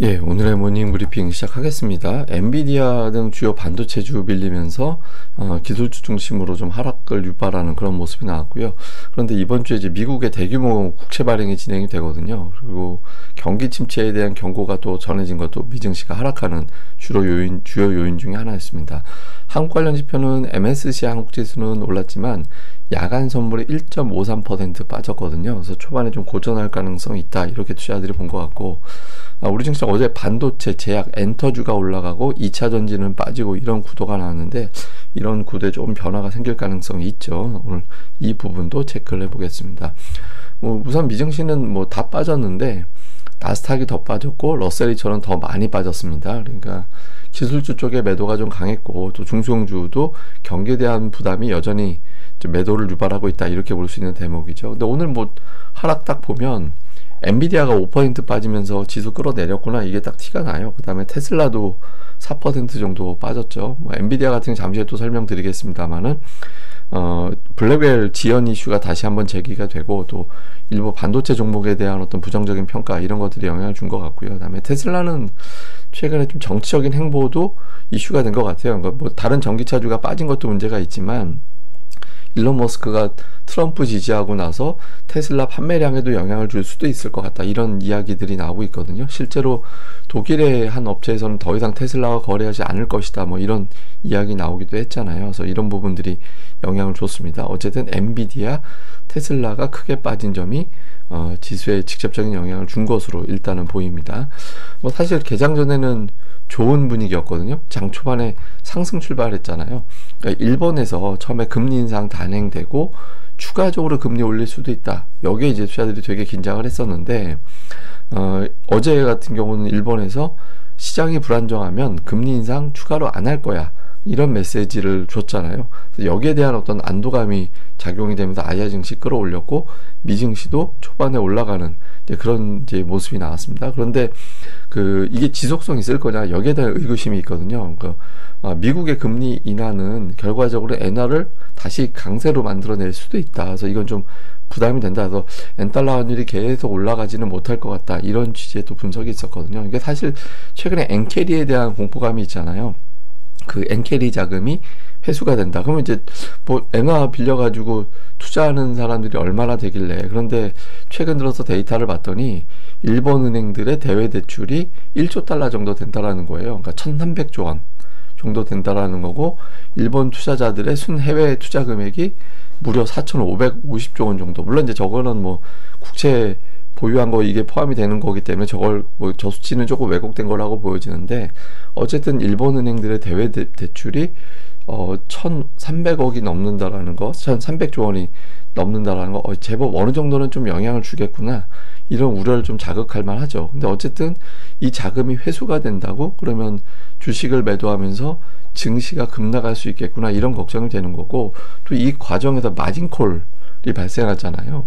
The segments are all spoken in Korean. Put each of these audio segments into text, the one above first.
예, 오늘의 모닝 브리핑 시작하겠습니다. 엔비디아 등 주요 반도체주 밀리면서 기술주 중심으로 좀 하락을 유발하는 그런 모습이 나왔고요. 그런데 이번 주에 이제 미국의 대규모 국채 발행이 진행이 되거든요. 그리고 경기 침체에 대한 경고가 또 전해진 것도 미증시가 하락하는 주요 요인 중에 하나였습니다. 한국 관련 지표는 MSCI 한국 지수는 올랐지만 야간 선물이 1.53% 빠졌거든요. 그래서 초반에 좀 고전할 가능성이 있다, 이렇게 투자자들이 본 것 같고, 우리 증시 어제 반도체, 제약, 엔터주가 올라가고 2차 전지는 빠지고 이런 구도가 나왔는데, 이런 구도에 조금 변화가 생길 가능성이 있죠. 오늘 이 부분도 체크를 해보겠습니다. 우선 미증시는 다 빠졌는데 나스닥이 더 빠졌고 러셀이처럼 더 많이 빠졌습니다. 그러니까 기술주 쪽에 매도가 좀 강했고, 또 중소형주도 경기에 대한 부담이 여전히 좀 매도를 유발하고 있다, 이렇게 볼 수 있는 대목이죠. 근데 오늘 하락 딱 보면 엔비디아가 5% 빠지면서 지수 끌어내렸구나, 이게 딱 티가 나요. 그 다음에 테슬라도 4% 정도 빠졌죠. 엔비디아 같은 경우 잠시 후에 또 설명드리겠습니다만은 블랙웰 지연 이슈가 다시 한번 제기가 되고, 또 일부 반도체 종목에 대한 어떤 부정적인 평가, 이런 것들이 영향을 준 것 같고요. 그 다음에 테슬라는 최근에 좀 정치적인 행보도 이슈가 된 것 같아요. 그러니까 다른 전기차주가 빠진 것도 문제가 있지만 일론 머스크가 트럼프 지지하고 나서 테슬라 판매량에도 영향을 줄 수도 있을 것 같다, 이런 이야기들이 나오고 있거든요. 실제로 독일의 한 업체에서는 더 이상 테슬라와 거래하지 않을 것이다, 이런 이야기 나오기도 했잖아요. 그래서 이런 부분들이 영향을 줬습니다. 어쨌든 엔비디아, 테슬라가 크게 빠진 점이 지수에 직접적인 영향을 준 것으로 일단은 보입니다. 사실 개장 전에는 좋은 분위기였거든요. 장 초반에 상승 출발했잖아요. 그러니까 일본에서 처음에 금리 인상 단행되고 추가적으로 금리 올릴 수도 있다, 여기에 이제 투자들이 되게 긴장을 했었는데, 어제 같은 경우는 일본에서 시장이 불안정하면 금리 인상 추가로 안 할 거야, 이런 메시지를 줬잖아요. 그래서 여기에 대한 어떤 안도감이 작용이 되면서 아시아 증시 끌어올렸고, 미증시도 초반에 올라가는 그런 모습이 나왔습니다. 그런데 이게 지속성이 있을 거냐, 여기에 대한 의구심이 있거든요. 미국의 금리 인하는 결과적으로 엔화를 다시 강세로 만들어낼 수도 있다. 그래서 이건 좀 부담이 된다. 그래서 엔달러 환율이 계속 올라가지는 못할 것 같다, 이런 취지의 또 분석이 있었거든요. 이게 사실 최근에 엔캐리에 대한 공포감이 있잖아요. 그 엔캐리 자금이 회수가 된다. 그러면 이제 엔화 빌려가지고 투자하는 사람들이 얼마나 되길래. 그런데 최근 들어서 데이터를 봤더니 일본 은행들의 대외 대출이 1조 달러 정도 된다라는 거예요. 그러니까 1,300조 원 정도 된다라는 거고, 일본 투자자들의 순 해외 투자 금액이 무려 4,550조 원 정도. 물론 이제 저거는 국채 보유한 거 이게 포함이 되는 거기 때문에 저걸 저 수치는 조금 왜곡된 거라고 보여지는데, 어쨌든 일본 은행들의 대외 대출이 1,300억이 넘는다라는 거, 1,300조 원이 넘는다라는 거, 제법 어느 정도는 좀 영향을 주겠구나, 이런 우려를 좀 자극할 만하죠. 근데 어쨌든 이 자금이 회수가 된다고 그러면 주식을 매도하면서 증시가 급락할 수 있겠구나, 이런 걱정이 되는 거고, 또 이 과정에서 마진콜이 발생하잖아요.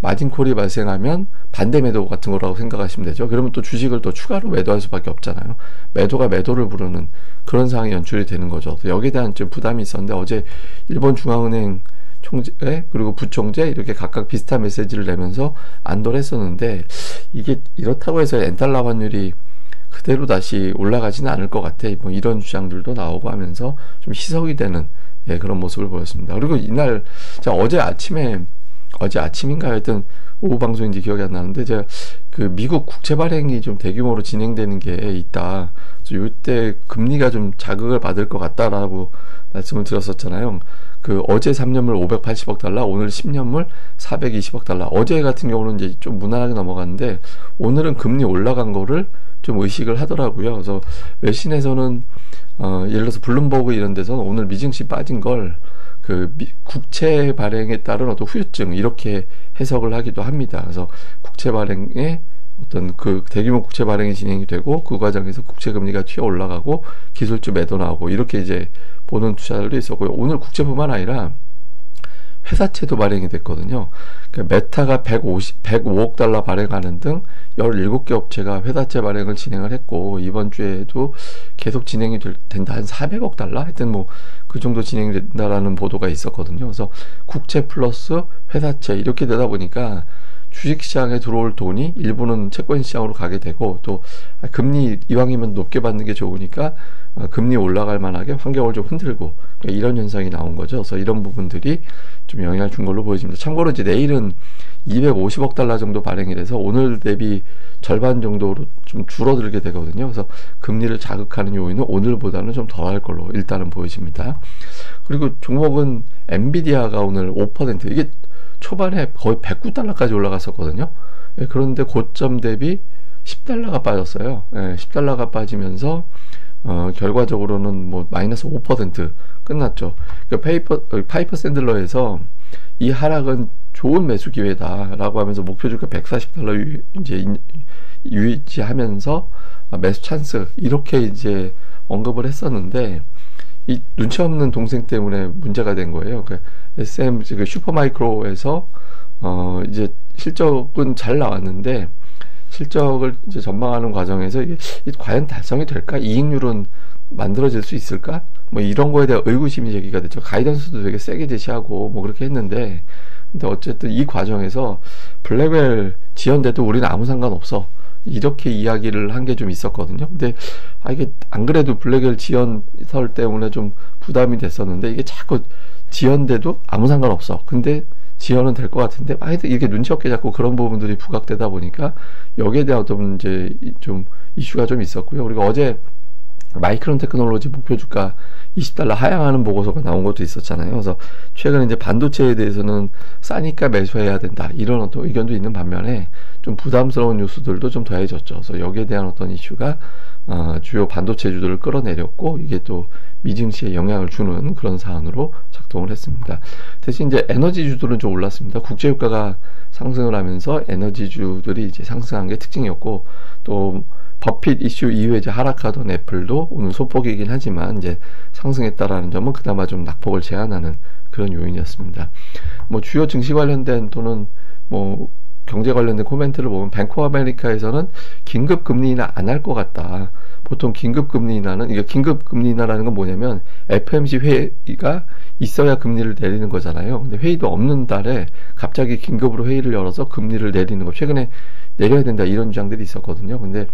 마진콜이 발생하면 반대 매도 같은 거라고 생각하시면 되죠. 그러면 또 주식을 또 추가로 매도할 수밖에 없잖아요. 매도가 매도를 부르는 그런 상황이 연출이 되는 거죠. 여기에 대한 좀 부담이 있었는데, 어제 일본 중앙은행 총재 그리고 부총재 이렇게 각각 비슷한 메시지를 내면서 안도를 했었는데, 이게 이렇다고 해서 엔달러 환율이 그대로 다시 올라가지는 않을 것 같아, 이런 주장들도 나오고 하면서 좀 희석이 되는 그런 모습을 보였습니다. 그리고 이날 어제 아침인가 하여튼 오후 방송인지 기억이 안 나는데, 제가 미국 국채 발행이 좀 대규모로 진행되는 게 있다, 그래서 이때 금리가 좀 자극을 받을 것 같다라고 말씀을 드렸었잖아요. 어제 3년물 580억 달러, 오늘 10년물 420억 달러. 어제 같은 경우는 이제 좀 무난하게 넘어갔는데, 오늘은 금리 올라간 거를 좀 의식을 하더라고요. 그래서 외신에서는 예를 들어서 블룸버그 이런 데서는 오늘 미증시 빠진 걸 국채 발행에 따른 어떤 후유증, 이렇게 해석을 하기도 합니다. 그래서 국채 발행에 어떤 대규모 국채 발행이 진행이 되고, 그 과정에서 국채 금리가 튀어 올라가고 기술주 매도 나오고, 이렇게 이제 보는 투자들도 있었고요. 오늘 국채뿐만 아니라 회사채도 발행이 됐거든요. 메타가 105억 달러 발행하는 등 17개 업체가 회사채 발행을 진행을 했고, 이번 주에도 계속 진행이 된다. 한 400억 달러? 하여튼 그 정도 진행이 된다라는 보도가 있었거든요. 그래서 국채 플러스 회사채 이렇게 되다 보니까 주식시장에 들어올 돈이 일부는 채권 시장으로 가게 되고, 또 금리 이왕이면 높게 받는 게 좋으니까 금리 올라갈 만하게 환경을 좀 흔들고, 그러니까 이런 현상이 나온 거죠. 그래서 이런 부분들이 좀 영향을 준 걸로 보여집니다. 참고로 이제 내일은 250억 달러 정도 발행이 돼서 오늘 대비 절반 정도로 좀 줄어들게 되거든요. 그래서 금리를 자극하는 요인은 오늘보다는 좀 덜할 걸로 일단은 보여집니다. 그리고 종목은 엔비디아가 오늘 5%, 이게 초반에 거의 109달러까지 올라갔었거든요. 그런데 고점 대비 10달러가 빠졌어요. 10달러가 빠지면서 결과적으로는 뭐 마이너스 5% 끝났죠. 그러니까 파이퍼 샌들러에서 이 하락은 좋은 매수 기회다라고 하면서 목표 주가 140달러 이제 유지하면서 매수 찬스 이렇게 이제 언급을 했었는데, 이 눈치 없는 동생 때문에 문제가 된 거예요. 그러니까 SM 그 슈퍼마이크로에서 이제 실적은 잘 나왔는데, 실적을 이제 전망하는 과정에서 이게 과연 달성이 될까? 이익률은 만들어질 수 있을까? 뭐 이런 거에 대한 의구심이 제기가 됐죠. 가이던스도 되게 세게 제시하고 뭐 그렇게 했는데, 근데 어쨌든 이 과정에서 블랙웰 지연돼도 우리는 아무 상관없어, 이렇게 이야기를 한 게 좀 있었거든요. 근데 이게 안 그래도 블랙웰 지연설 때문에 좀 부담이 됐었는데, 이게 자꾸 지연돼도 아무 상관없어, 근데 지연은 될 것 같은데 하여튼 이렇게 눈치 없게 자꾸 그런 부분들이 부각되다 보니까 여기에 대한 어떤 이제 좀 이슈가 좀 있었고요. 그리고 어제 마이크론 테크놀로지 목표 주가 20달러 하향하는 보고서가 나온 것도 있었잖아요. 그래서 최근에 이제 반도체에 대해서는 싸니까 매수해야 된다, 이런 어떤 의견도 있는 반면에 좀 부담스러운 뉴스들도 좀 더해졌죠. 그래서 여기에 대한 어떤 이슈가 주요 반도체주들을 끌어내렸고, 이게 또 미증시에 영향을 주는 그런 사안으로 작동을 했습니다. 대신 이제 에너지주들은 좀 올랐습니다. 국제유가가 상승을 하면서 에너지주들이 이제 상승한 게 특징이었고, 또 버핏 이슈 이후에 이제 하락하던 애플도 오늘 소폭이긴 하지만 이제 상승했다라는 점은 그나마 좀 낙폭을 제한하는 그런 요인이었습니다. 뭐 주요 증시 관련된 또는 뭐 경제 관련된 코멘트를 보면 뱅크 오브 아메리카에서는 긴급 금리 인하 안 할 것 같다. 보통 긴급 금리 인하는, 이게 긴급 금리 인하라는 건 뭐냐면 FOMC 회의가 있어야 금리를 내리는 거잖아요. 근데 회의도 없는 달에 갑자기 긴급으로 회의를 열어서 금리를 내리는 거, 최근에 내려야 된다, 이런 주장들이 있었거든요. 근데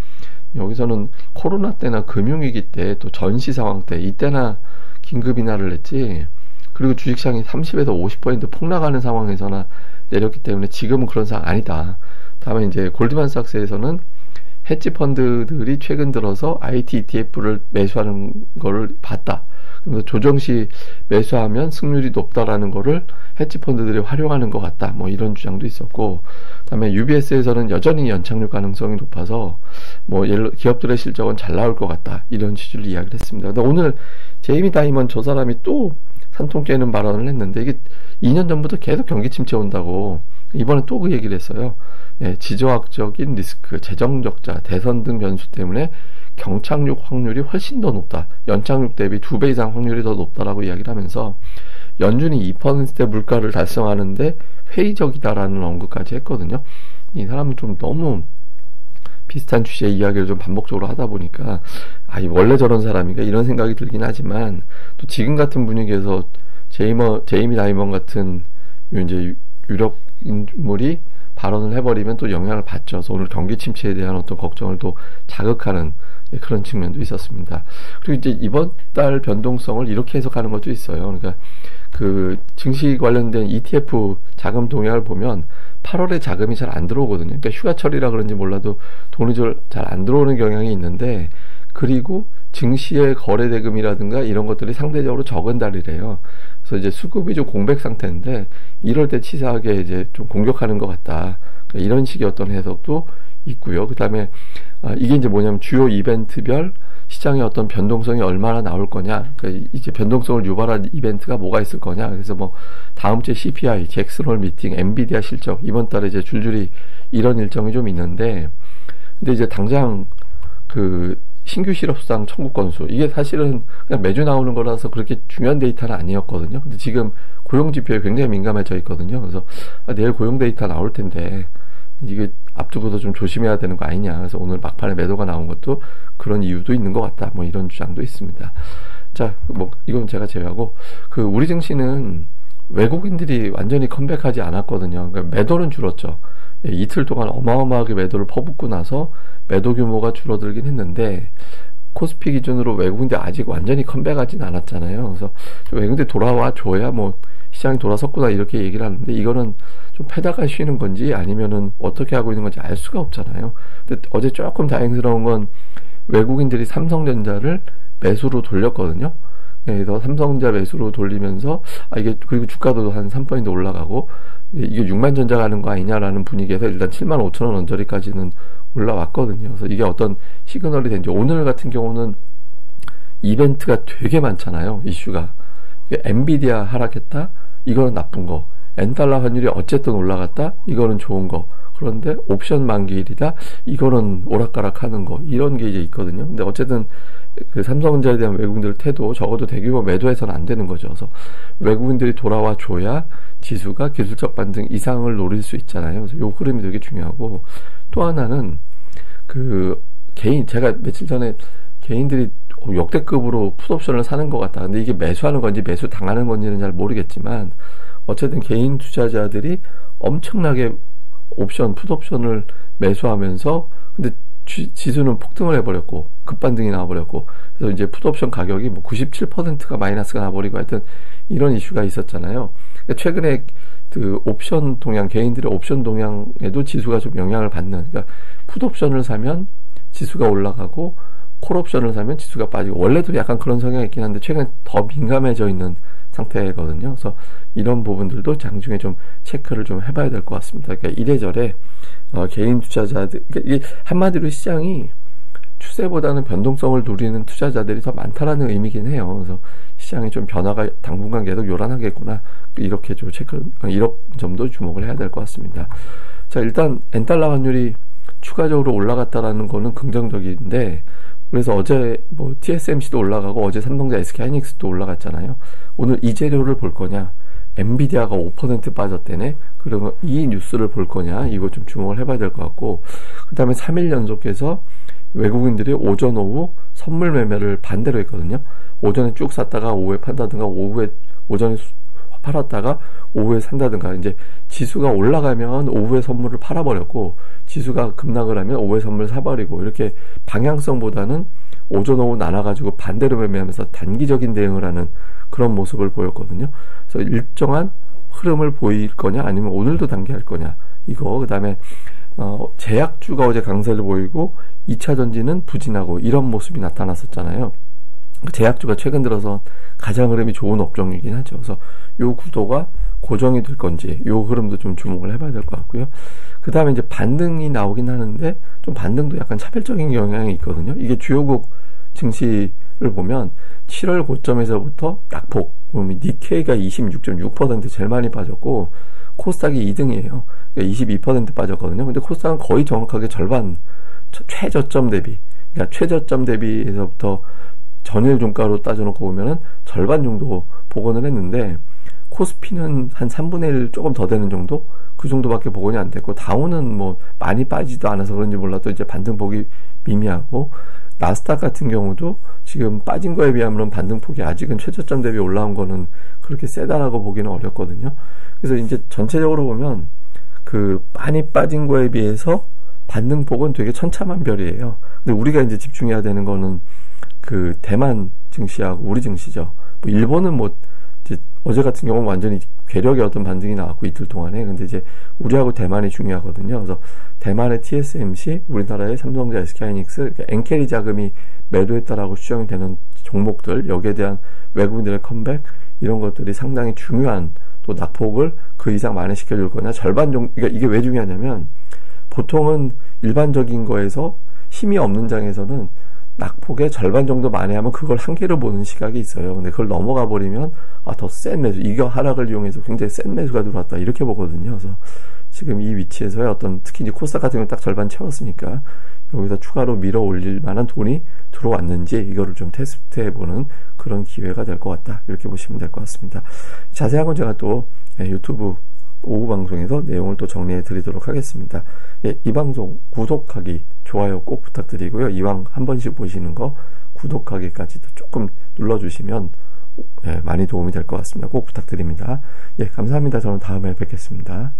여기서는 코로나 때나 금융위기 때, 또 전시 상황 때, 이때나 긴급 인하를 했지, 그리고 주식시장이 30에서 50% 폭락하는 상황에서나 내렸기 때문에 지금은 그런 상황 아니다. 다음에 이제 골드만삭스에서는 헤지 펀드들이 최근 들어서 IT ETF를 매수하는 거를 봤다. 그래서 조정시 매수하면 승률이 높다라는 거를 헤지 펀드들이 활용하는 것 같다, 뭐 이런 주장도 있었고, 그다음에 UBS에서는 여전히 연착륙 가능성이 높아서 뭐 기업들의 실적은 잘 나올 것 같다, 이런 취지로 이야기를 했습니다. 근데 오늘 제이미 다이먼 저 사람이 또 산통 깨는 발언을 했는데, 이게 2년 전부터 계속 경기 침체 온다고 이번에 또 그 얘기를 했어요. 지정학적인 리스크, 재정 적자, 대선 등 변수 때문에 경착륙 확률이 훨씬 더 높다, 연착륙 대비 2배 이상 확률이 더 높다라고 이야기를 하면서 연준이 2%대 물가를 달성하는데 회의적이다라는 언급까지 했거든요. 이 사람은 좀 너무 비슷한 취지의 이야기를 좀 반복적으로 하다 보니까 원래 저런 사람인가, 이런 생각이 들긴 하지만, 또 지금 같은 분위기에서 제이미 다이먼 같은 이제 유력 인물이 발언을 해버리면 또 영향을 받죠. 그래서 오늘 경기 침체에 대한 어떤 걱정을 또 자극하는 그런 측면도 있었습니다. 그리고 이제 이번 달 변동성을 이렇게 해석하는 것도 있어요. 그러니까 그 증시 관련된 ETF 자금 동향을 보면 8월에 자금이 잘 안 들어오거든요. 그러니까 휴가철이라 그런지 몰라도 돈이 잘 안 들어오는 경향이 있는데, 그리고 증시의 거래 대금이라든가 이런 것들이 상대적으로 적은 달이래요. 그래서 이제 수급이 좀 공백 상태인데, 이럴 때 치사하게 이제 좀 공격하는 것 같다, 그러니까 이런 식의 어떤 해석도 있고요. 그 다음에 이게 이제 뭐냐면 주요 이벤트별 시장의 어떤 변동성이 얼마나 나올 거냐, 그러니까 이제 변동성을 유발한 이벤트가 뭐가 있을 거냐. 그래서 뭐 다음 주에 CPI, 잭슨홀 미팅, 엔비디아 실적, 이번 달에 이제 줄줄이 이런 일정이 좀 있는데, 근데 이제 당장 그 신규 실업수당 청구 건수, 이게 사실은 그냥 매주 나오는 거라서 그렇게 중요한 데이터는 아니었거든요. 근데 지금 고용 지표에 굉장히 민감해져 있거든요. 그래서 내일 고용 데이터 나올 텐데 이게 앞두고서 좀 조심해야 되는 거 아니냐. 그래서 오늘 막판에 매도가 나온 것도 그런 이유도 있는 것 같다, 뭐 이런 주장도 있습니다. 자, 뭐 이건 제가 제외하고, 그 우리 증시는 외국인들이 완전히 컴백하지 않았거든요. 그러니까 매도는 줄었죠. 이틀 동안 어마어마하게 매도를 퍼붓고 나서 매도 규모가 줄어들긴 했는데 코스피 기준으로 외국인들 아직 완전히 컴백하진 않았잖아요. 그래서 외국인들 돌아와 줘야 뭐 시장이 돌아섰구나 이렇게 얘기를 하는데 이거는 좀 패다가 쉬는 건지 아니면은 어떻게 하고 있는 건지 알 수가 없잖아요. 근데 어제 조금 다행스러운 건 외국인들이 삼성전자를 매수로 돌렸거든요. 그래서 삼성전자 매수로 돌리면서 이게 그리고 주가도 한 3% 올라가고 이게 6만 전자 가는 거 아니냐라는 분위기에서 일단 75,000원 언저리까지는 올라왔거든요. 그래서 이게 어떤 시그널이 된지 오늘 같은 경우는 이벤트가 되게 많잖아요. 이슈가 엔비디아 하락했다 이거는 나쁜 거, 엔달러 환율이 어쨌든 올라갔다 이거는 좋은 거, 그런데 옵션 만기일이다 이거는 오락가락하는 거, 이런 게 이제 있거든요. 근데 어쨌든 그 삼성전자에 대한 외국인들 태도 적어도 대규모 매도해서는 안 되는 거죠. 그래서 외국인들이 돌아와 줘야 지수가 기술적 반등 이상을 노릴 수 있잖아요. 그래서 요 흐름이 되게 중요하고, 또 하나는 그 제가 며칠 전에 개인들이 역대급으로 풋옵션을 사는 것 같다. 근데 이게 매수하는 건지 매수 당하는 건지는 잘 모르겠지만 어쨌든 개인 투자자들이 엄청나게 풋옵션을 매수하면서 근데 지수는 폭등을 해버렸고 급반등이 나와버렸고, 그래서 이제 풋옵션 가격이 뭐 97%가 마이너스가 나버리고 하여튼 이런 이슈가 있었잖아요. 그러니까 최근에 그 옵션 동향, 개인들의 옵션 동향에도 지수가 좀 영향을 받는, 그러니까 풋옵션을 사면 지수가 올라가고 콜옵션을 사면 지수가 빠지고, 원래도 약간 그런 성향이 있긴 한데 최근에 더 민감해져 있는 상태거든요. 그래서 이런 부분들도 장중에 좀 체크를 좀 해봐야 될 것 같습니다. 그러니까 이래저래 개인 투자자들, 그러니까 이게 한마디로 시장이 추세보다는 변동성을 누리는 투자자들이 더 많다라는 의미긴 해요. 그래서 시장이 좀 변화가 당분간 계속 요란하겠구나, 이렇게 좀 이런 점도 주목을 해야 될 것 같습니다. 자, 일단 엔달러 환율이 추가적으로 올라갔다라는 거는 긍정적인데, 그래서 어제 뭐 TSMC도 올라가고 어제 삼성전자 SK하이닉스도 올라갔잖아요. 오늘 이 재료를 볼 거냐, 엔비디아가 5% 빠졌대네, 그러면 이 뉴스를 볼 거냐, 이거 좀 주목을 해봐야 될 것 같고, 그 다음에 3일 연속해서 외국인들이 오전 오후 선물 매매를 반대로 했거든요. 오전에 쭉 샀다가 오후에 판다든가, 오전에 팔았다가 오후에 산다든가, 이제 지수가 올라가면 오후에 선물을 팔아버렸고 지수가 급락을 하면 오후에 선물을 사버리고, 이렇게 방향성보다는 오전 오후 나눠가지고 반대로 매매하면서 단기적인 대응을 하는 그런 모습을 보였거든요. 그래서 일정한 흐름을 보일 거냐 아니면 오늘도 단기할 거냐, 이거. 그 다음에 제약주가 어제 강세를 보이고 2차전지는 부진하고 이런 모습이 나타났었잖아요. 제약주가 최근 들어서 가장 흐름이 좋은 업종이긴 하죠. 그래서 요 구도가 고정이 될 건지 요 흐름도 좀 주목을 해봐야 될 것 같고요. 그 다음에 이제 반등이 나오긴 하는데 좀 반등도 약간 차별적인 경향이 있거든요. 이게 주요국 증시를 보면 7월 고점에서부터 낙폭, 니케이가 26.6% 제일 많이 빠졌고 코스닥이 2등이에요. 그러니까 22% 빠졌거든요. 근데 코스닥은 거의 정확하게 절반, 최저점 대비, 그러니까 최저점 대비에서부터 전일 종가로 따져놓고 보면은 절반 정도 복원을 했는데, 코스피는 한 3분의 1 조금 더 되는 정도? 그 정도밖에 복원이 안 됐고, 다우는 뭐 많이 빠지지도 않아서 그런지 몰라도 이제 반등폭이 미미하고, 나스닥 같은 경우도 지금 빠진 거에 비하면 반등폭이 아직은 최저점 대비 올라온 거는 그렇게 세다라고 보기는 어렵거든요. 그래서 이제 전체적으로 보면 그 많이 빠진 거에 비해서 반등폭은 되게 천차만별이에요. 근데 우리가 이제 집중해야 되는 거는 그 대만 증시하고 우리 증시죠. 뭐 일본은 뭐 이제 어제 같은 경우는 완전히 괴력의 어떤 반등이 나왔고 이틀 동안에, 근데 이제 우리하고 대만이 중요하거든요. 그래서 대만의 TSMC, 우리나라의 삼성전자, SK하이닉스, 엔캐리 자금이 매도했다라고 추정이 되는 종목들, 여기에 대한 외국인들의 컴백, 이런 것들이 상당히 중요한 또 낙폭을 그 이상 만회시켜줄 거냐, 절반 정도. 그러니까 이게 왜 중요하냐면 보통은 일반적인 거에서 힘이 없는 장에서는 낙폭의 절반 정도 만회하면 그걸 한계로 보는 시각이 있어요. 근데 그걸 넘어가 버리면 더 센 매수, 이거 하락을 이용해서 굉장히 센 매수가 들어왔다, 이렇게 보거든요. 그래서 지금 이 위치에서의 어떤, 특히 이제 코스닥 같은 경우는 딱 절반 채웠으니까 여기서 추가로 밀어 올릴 만한 돈이 들어왔는지 이거를 좀 테스트해보는 그런 기회가 될 것 같다, 이렇게 보시면 될 것 같습니다. 자세한 건 제가 또 유튜브 오후 방송에서 내용을 또 정리해 드리도록 하겠습니다. 이 방송 구독하기, 좋아요 꼭 부탁드리고요. 이왕 한 번씩 보시는 거 구독하기까지도 조금 눌러주시면 많이 도움이 될 것 같습니다. 꼭 부탁드립니다. 감사합니다. 저는 다음에 뵙겠습니다.